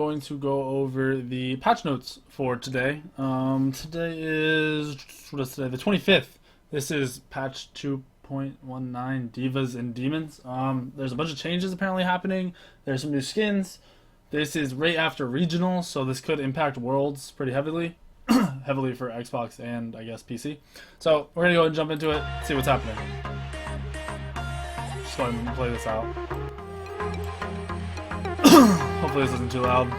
Going to go over the patch notes for today. Today is, what is today? The 25th. This is patch 2.19, Divas and Demons. There's a bunch of changes apparently happening. There's some new skins. This is right after regional, so this could impact Worlds pretty heavily. Heavily for Xbox and I guess PC. So we're gonna go ahead and jump into it, see what's happening. Just go ahead and play this out. Hopefully this isn't too loud.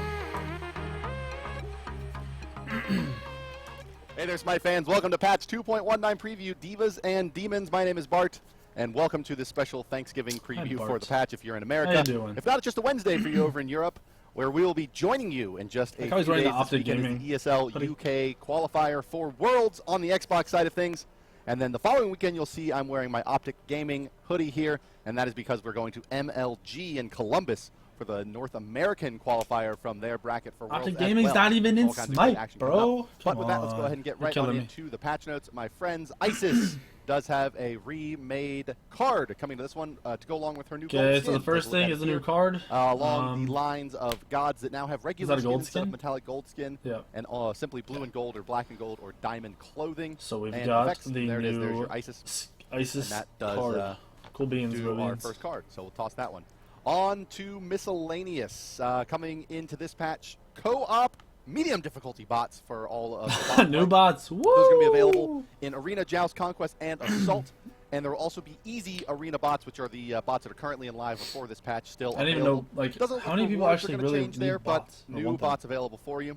Hey there, Smite fans. Welcome to patch 2.19 preview, Divas and Demons. My name is Bart, and welcome to this special Thanksgiving preview for the patch if you're in America. How you doing? If not, it's just a Wednesday for you over in Europe, where we will be joining you in just a few days this weekend in the ESL UK qualifier for Worlds on the Xbox side of things. And then the following weekend, you'll see I'm wearing my Optic Gaming hoodie here, and that is because we're going to MLG in Columbus for the North American qualifier from their bracket for Worlds. Optic Gaming's not even in Smite, bro. But with that, let's go ahead and get right on into the patch notes. My friends, ISIS does have a remade card coming to this one to go along with her new gold skin. Okay, so the first thing is a new card. Along the lines of gods that now have regular skin instead of metallic gold skin. Yeah. And simply blue and gold or black and gold or diamond clothing. So we've got effects. the there it is. There's new your ISIS ISIS and that does, card. Cool beans, do our first card. So we'll toss that one. On to Miscellaneous. Coming into this patch, co-op medium difficulty bots for all of the new bots. Woo! Those are going to be available in Arena, Joust, Conquest, and Assault. And there will also be easy arena bots, which are the bots that are currently in live before this patch. Still, I didn't even know like how many people actually really change there, bots but new bots available for you.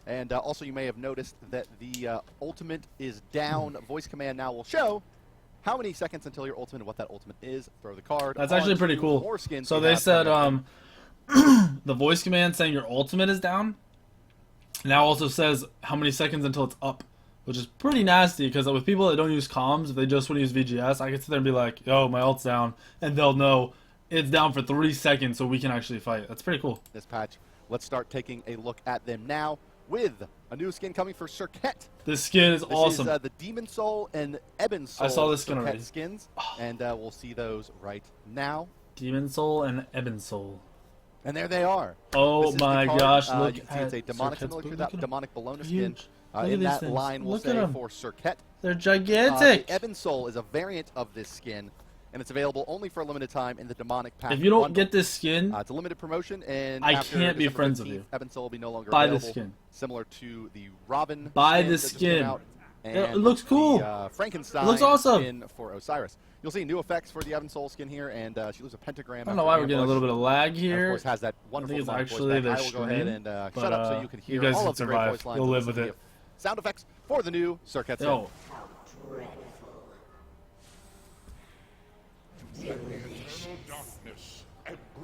And also, you may have noticed that the ultimate is down. Voice command now will show how many seconds until your ultimate and what that ultimate is. Throw the card. That's actually pretty cool. More skins so they said the voice command saying your ultimate is down now also says how many seconds until it's up, which is pretty nasty because with people that don't use comms, if they just want to use VGS, I can sit there and be like, yo, my ult's down, and they'll know it's down for 3 seconds so we can actually fight. That's pretty cool. This patch. Let's start taking a look at them now with a new skin coming for Circuit. This skin is awesome. This is the Demon Soul and Ebon Soul I saw this skin already. skins, and we'll see those right now. Demon Soul and Ebon Soul. And there they are. Oh my gosh, look you can see it's a demonic similar to that demonic Bellona skin. In in that things. line, we'll say for Circuit. They're gigantic. The Ebon Soul is a variant of this skin, and it's available only for a limited time in the demonic pack. If you don't get this skin, it's a limited promotion, and I after can't be December friends 15th, with you. Ebon Soul will be no longer buy available. the skin. Similar to the Robin. Buy the that just came skin. out, It looks cool. The, Frankenstein It looks awesome. skin for Osiris. You'll see new effects for the Ebon Soul skin here, and she leaves a pentagram. I don't know why we're getting a little bit of lag here. And of course, has that wonderful I think it's demonic actually voice back. the I will go ahead and stream, shut up so you can hear you guys all can of the great survive. voice lines. You'll live with it. Sound effects for the new Circuit skin. Yo.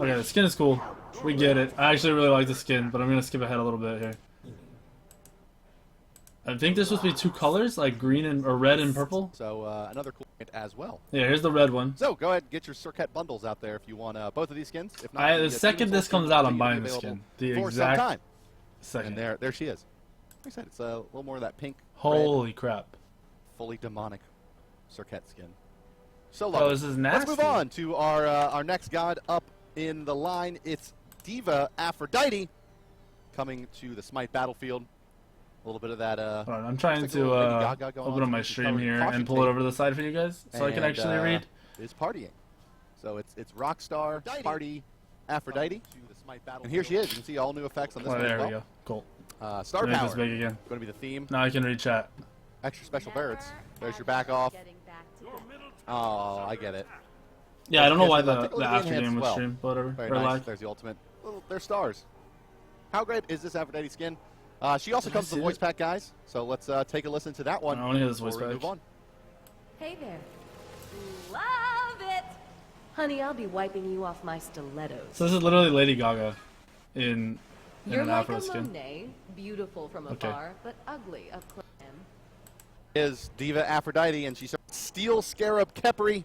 Okay, the skin is cool. We get it. I actually really like the skin, but I'm gonna skip ahead a little bit here. I think there's supposed to be 2 colors, like green and or red and purple. So another cool point as well. Yeah, here's the red one. So go ahead and get your Circuit bundles out there if you want both of these skins. If not, The second this comes out, I'm buying the skin. The exact second. And there she is. Like I said, it's a little more of that pink. Holy crap! Fully demonic Circuit skin. So lovely. Oh, this is nasty. Let's move on to our next god up in the line. It's Diva Aphrodite coming to the Smite battlefield. A little bit of that. Hold on, I'm trying to open up my stream here and pull it over to the side for you guys, so I can actually read. Is partying. So it's Rockstar Party Aphrodite, and here she is. You can see all new effects on this one. There we go. Cool. Star Make Power. this big again. Going to be the theme. Now I can read chat. Extra special birds. There's your back off. Oh, I get it. Yeah, I don't know why the after game was streamed, but whatever. Very nice. There's the ultimate. They're stars. How great is this Aphrodite skin? She also comes with the voice pack, guys. So let's take a listen to that one. I want to hear this voice pack. Hey there. Love it! Honey, I'll be wiping you off my stilettos. So this is literally Lady Gaga in You're an like Afro a skin. Monet, beautiful from afar, but ugly up close. Is Diva Aphrodite, and she's Steel Scarab Khepri.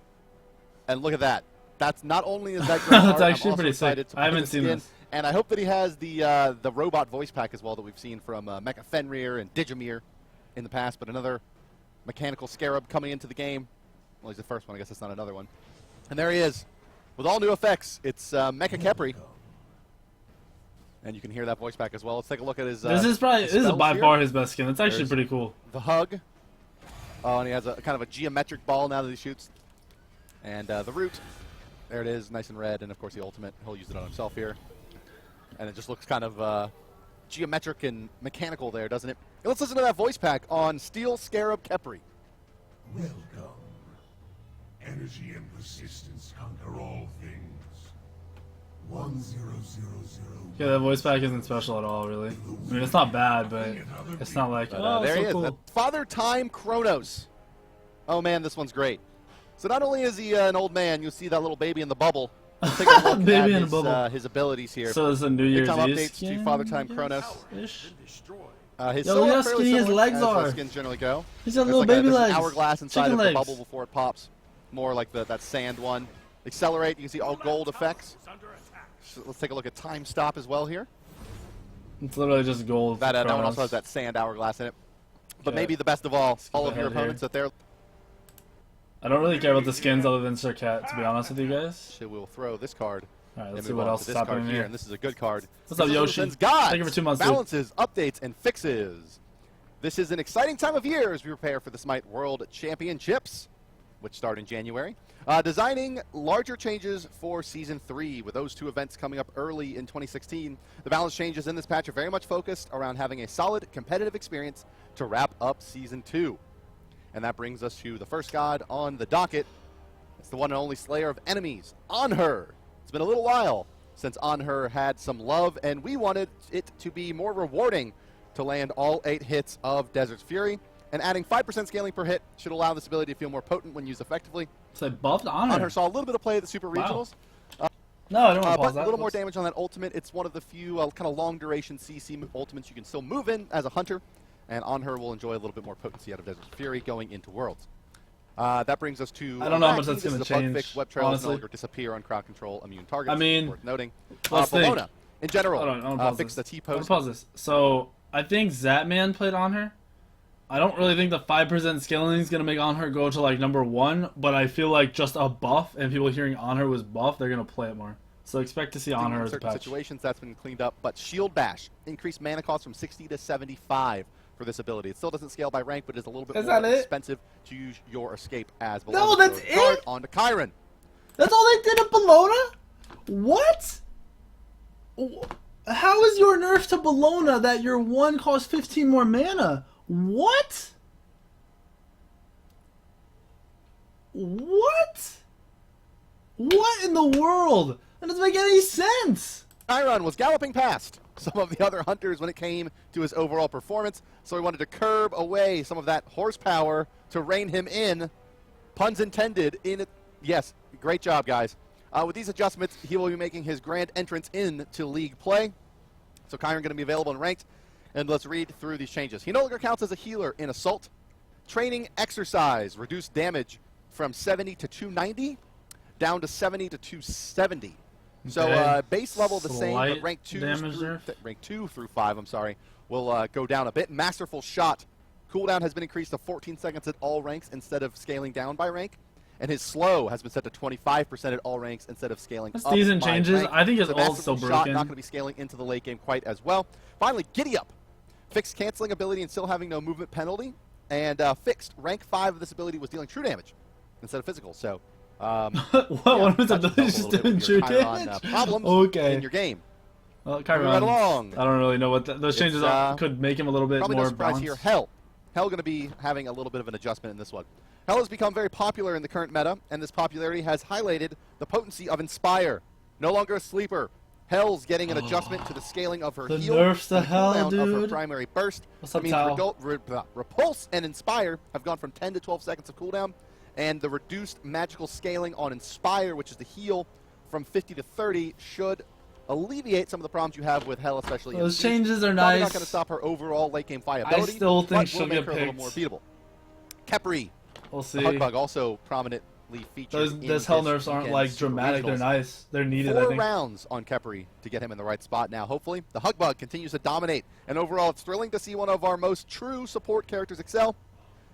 And look at that. That's not only is that great That's art, actually I'm pretty sick. I haven't seen this. And I hope that he has the robot voice pack as well that we've seen from Mecha Fenrir and Digimir in the past, but another mechanical scarab coming into the game. Well, he's the first one. I guess it's not another one. And there he is with all new effects. It's Mecha Khepri. And you can hear that voice back as well. Let's take a look at his. This is by far his best skin. It's actually pretty cool. The hug. Oh, and he has a kind of a geometric ball now that he shoots. And the root. There it is, nice and red. And of course the ultimate. He'll use it on himself here. And it just looks kind of geometric and mechanical there, doesn't it? And let's listen to that voice pack on Steel Scarab Khepri. Welcome. Energy and persistence conquer all things. 1000. Yeah, that voice pack isn't special at all, really. I mean, it's not bad, but it's not like, oh, there so he is. cool. Father Time Kronos. Oh man, this one's great. So not only is he an old man, you'll see that little baby in the bubble. Let's take a look at his abilities here. So it's a New Year's Eve updates to Father Time Kronos. His yo, look how skinny his legs are. Skins generally go. He's got little baby legs. An hourglass inside Chicken of legs. the bubble before it pops. More like that sand one. Accelerate. You can see all gold effects. So let's take a look at time stop as well here. It's literally just gold. That one also has that sand hourglass in it. But maybe the best of all of your opponents that they're. I don't really care about the skins other than Sir Cat, to be honest with you guys. So we'll throw this card. All right, let's see what else is happening here. And this is a good card. What's up, Yoshi? Thank you for 2 months. Balances, updates, and fixes. This is an exciting time of year as we prepare for the Smite World Championships, which start in January. Designing larger changes for Season 3, with those two events coming up early in 2016. The balance changes in this patch are very much focused around having a solid competitive experience to wrap up Season 2. And that brings us to the first god on the docket. It's the one and only slayer of enemies, Anher. It's been a little while since Anher had some love, and we wanted it to be more rewarding to land all 8 hits of Desert's Fury. And adding 5% scaling per hit should allow this ability to feel more potent when used effectively. So they buffed Anher. Anher saw a little bit of play at the Super Regionals. No, I don't want to pause but a little more damage on that ultimate. It's one of the few kind of long duration CC ultimates you can still move in as a hunter. And Anher will enjoy a little bit more potency out of Desert's Fury going into Worlds. That brings us to. I don't know how much that's going to change. Fix. Web trails no longer disappear on crowd control immune targets. I mean, worth noting. Bellona, in general, fix the T-pose. Pause this. So I think Zatman played Anher. I don't really think the 5% scaling is going to make Anher go to like number 1, but I feel like just a buff and people hearing Anher was buff, they're going to play it more. So expect to see Anher as a certain patch. Situations that's been cleaned up, but Shield Bash increased mana cost from 60 to 75 for this ability. It still doesn't scale by rank, but is a little bit more expensive to use your escape as. No, that's it. On to Chiron. That's all they did at Bellona? What? How is your nerf to Bellona that your 1 costs 15 more mana? What? What? What in the world? That doesn't make any sense. Chiron was galloping past some of the other hunters when it came to his overall performance, so he wanted to curb away some of that horsepower to rein him in. Puns intended. Yes, great job, guys. With these adjustments, he will be making his grand entrance into league play. So Chiron going to be available in ranked. And let's read through these changes. He no longer counts as a healer in Assault. Training exercise, reduced damage from 70 to 290, down to 70 to 270. Okay. So base level the same, but rank 2 through 5, I'm sorry, will go down a bit. Masterful Shot, cooldown has been increased to 14 seconds at all ranks instead of scaling down by rank. And his slow has been set to 25% at all ranks instead of scaling up. Decent changes. Rank. I think his ult's still broken. Shot not going to be scaling into the late game quite as well. Finally, Giddy Up. Fixed canceling ability and still having no movement penalty. And fixed rank 5 of this ability was dealing true damage instead of physical. So, one of his abilities just doing true damage? Problems in your game. Well, Chiron, right along. I don't really know what those changes could make him a little bit probably more no surprise balanced. Here, HEL. HEL going to be having a little bit of an adjustment in this one. HEL has become very popular in the current meta, and this popularity has highlighted the potency of Inspire. No longer a sleeper. HEL's getting an adjustment to the scaling of her heal. Nerfs to HEL, dude. Of her primary burst. What's up, Repulse and Inspire have gone from 10 to 12 seconds of cooldown, and the reduced magical scaling on Inspire, which is the heal, from 50 to 30 should alleviate some of the problems you have with HEL, especially. Those changes are Probably nice. Not going to stop her overall late game viability. I still think she'll make get her picked. a little more beatable. Khepri. We'll see. The Hugbug also prominently featured. Those HEL nerfs aren't like dramatic. They're nice. They're needed. 4 I think. rounds on Khepri to get him in the right spot now. Hopefully, the Hugbug continues to dominate, and overall, it's thrilling to see one of our most true support characters excel.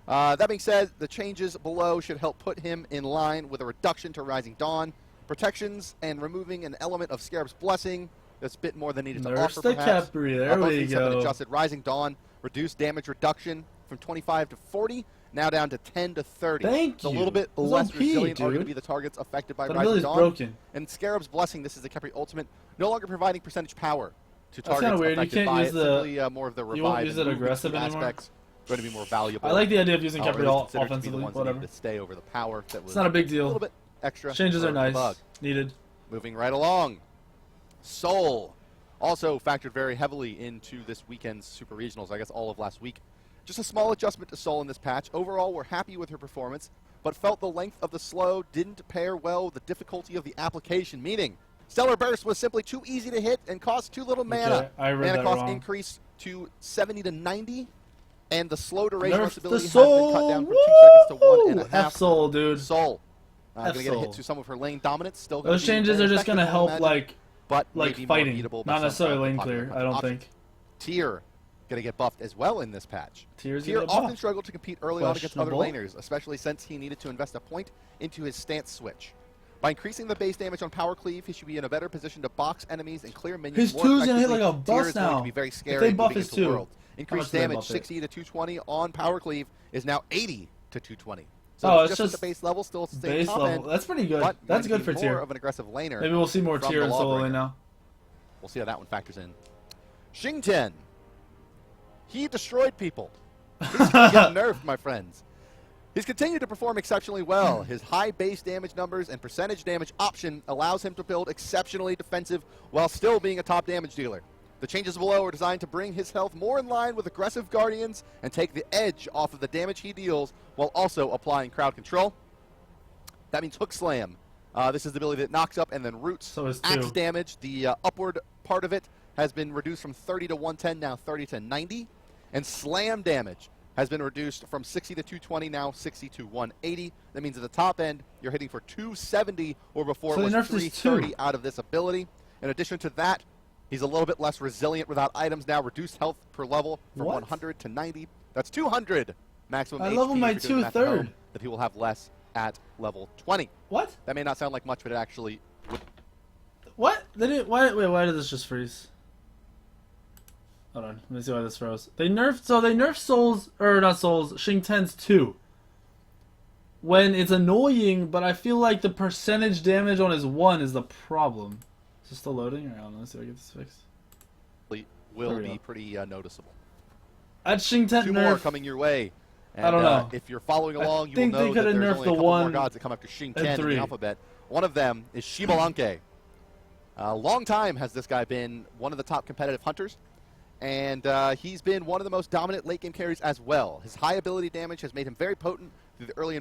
That being said, the changes below should help put him in line with a reduction to Rising Dawn, protections, and removing an element of Scarab's Blessing That's a bit more than needed to Nerfs offer, the perhaps. Khepri, there Both we these have been go. adjusted. Rising Dawn, reduced damage reduction from 25 to 40, now down to 10 to 30. Thank it's a you. little bit It's less OP, resilient are going to dude. be the targets affected by That Rising ability's Dawn. broken. And Scarab's Blessing, this is the Khepri ultimate, no longer providing percentage power to That's targets kinda weird. You affected can't by use it. the- Simply more of the revive you won't use and it movement aggressive speed anymore? aspects going to be more valuable. I like the idea of using Or at Khepri least considered to be the offensively, ones that whatever. needed to stay over the power that was It's not a big a deal. little bit extra. Changes for are the nice. bug. Needed. Moving right along. Soul also factored very heavily into this weekend's Super Regionals, I guess all of last week. Just a small adjustment to Soul in this patch. Overall, we're happy with her performance, but felt the length of the slow didn't pair well with the difficulty of the application, meaning Stellar Burst was simply too easy to hit and cost too little mana. Okay, I read mana that cost wrong. increased to 70 to 90, and the slow duration Nerf of the stability has Soul. been cut down from 2 seconds to 1.5. F Soul, dude. Soul. Going to get a Soul. hit to some of her lane dominance. Still gonna Those be changes very are just gonna effective, help, imagine, like but maybe more fighting, beatable by not some necessarily of the lane popular clear. I don't options. think. Tyr going to get buffed as well in this patch. Tyr's Tyr gonna get often buffed. struggled to compete early on against other Questionable. laners, especially since he needed to invest a point into his stance switch. By increasing the base damage on power cleave, he should be in a better position to box enemies and clear minions His more two's gonna hit effectively. like a Tyr bus is going now. to be very If scary they buff moving his into the two, world. how Increased much do they damage buff it? 60 to 220 on power cleave is now 80 to 220. So Oh, it's just at just the base level, still staying Base top level. end, That's pretty good. but That's going good to for be more Tyr. of an aggressive laner. Maybe we'll see more from Tyr the and solo Lawbringer. lane now. We'll see how that one factors in. XING, he destroyed people. He's going to get nerfed, my friends. He's continued to perform exceptionally well. His high base damage numbers and percentage damage option allows him to build exceptionally defensive while still being a top damage dealer. The changes below are designed to bring his health more in line with aggressive Guardians and take the edge off of the damage he deals while also applying crowd control. That means Hook Slam. This is the ability that knocks up and then roots. So is Axe two. damage, the upward part of it, has been reduced from 30 to 110, now 30 to 90. And Slam damage has been reduced from 60 to 220, now 60 to 180. That means at the top end, you're hitting for 270, or before So it they was nerfed his 330 two. out of this ability. In addition to that, he's a little bit less resilient without items now. Reduced health per level from What? 100 to 90. That's 200 maximum I HP level my if you're doing math at 2/3. home, that he will have less at level 20. What? That may not sound like much, but it actually would. What? They didn't. Why did this just freeze? Hold on. Let me see why this froze. They nerfed. So they nerfed Souls, or not Souls. XING 2. When it's annoying, but I feel like the percentage damage on his 1 is the problem. Is it still loading? Or I don't know. Let's see if I get this fixed. Will we be go. pretty noticeable. At XING 10 Two nerf. more coming your way. And, I don't know. If you're following I along, you will think they know coulda that there's nerfed only a the couple more 1 gods that come after XING 10 and in 3. the alphabet. One of them is Shibalanke. A long time has this guy been one of the top competitive hunters, and he's been one of the most dominant late game carries as well. His high ability damage has made him very potent through the early